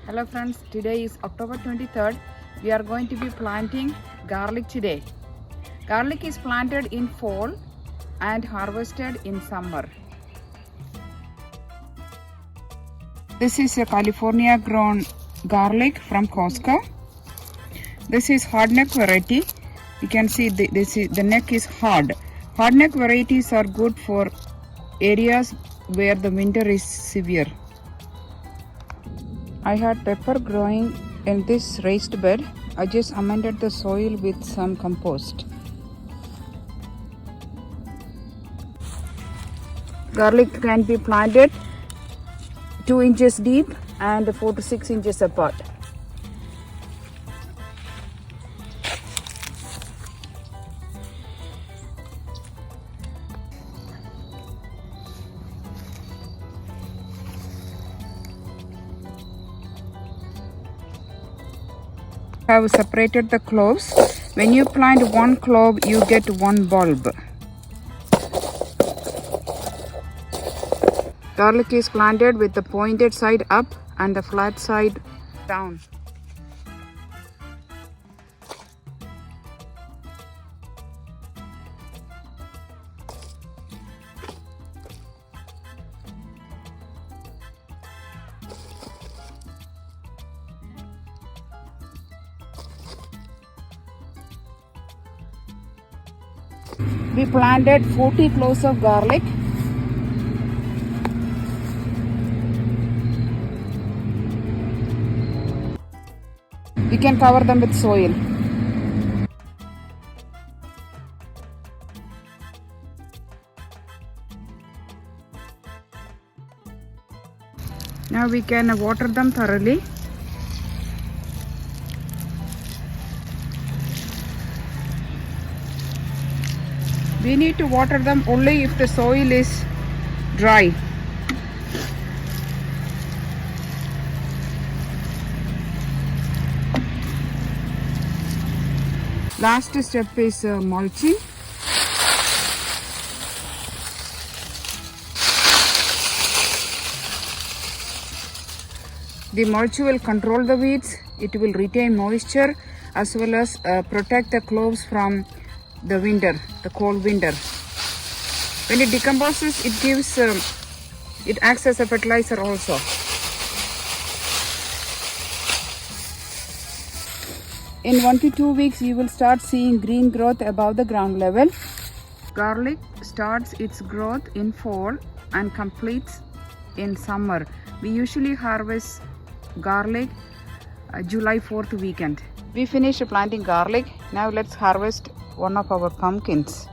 Hello friends, today is October 23rd. We are going to be planting garlic today. Garlic is planted in fall and harvested in summer. This is a California grown garlic from Costco. This is hardneck variety. You can see the neck is hard. Hardneck varieties are good for areas where the winter is severe. I had pepper growing in this raised bed. I just amended the soil with some compost. Garlic can be planted 2 inches deep and 4 to 6 inches apart. I have separated the cloves. When you plant one clove, you get one bulb. Garlic is planted with the pointed side up and the flat side down. We planted 40 cloves of garlic. We can cover them with soil. Now we can water them thoroughly. We need to water them only if the soil is dry. Last step is mulching. The mulch will control the weeds. It will retain moisture as well as protect the cloves from the winter, the cold winter. When it decomposes, it acts as a fertilizer also. In 1 to 2 weeks, you will start seeing green growth above the ground level. Garlic starts its growth in fall and completes in summer. We usually harvest garlic July 4th weekend. We finished planting garlic. Now let's harvest one of our pumpkins.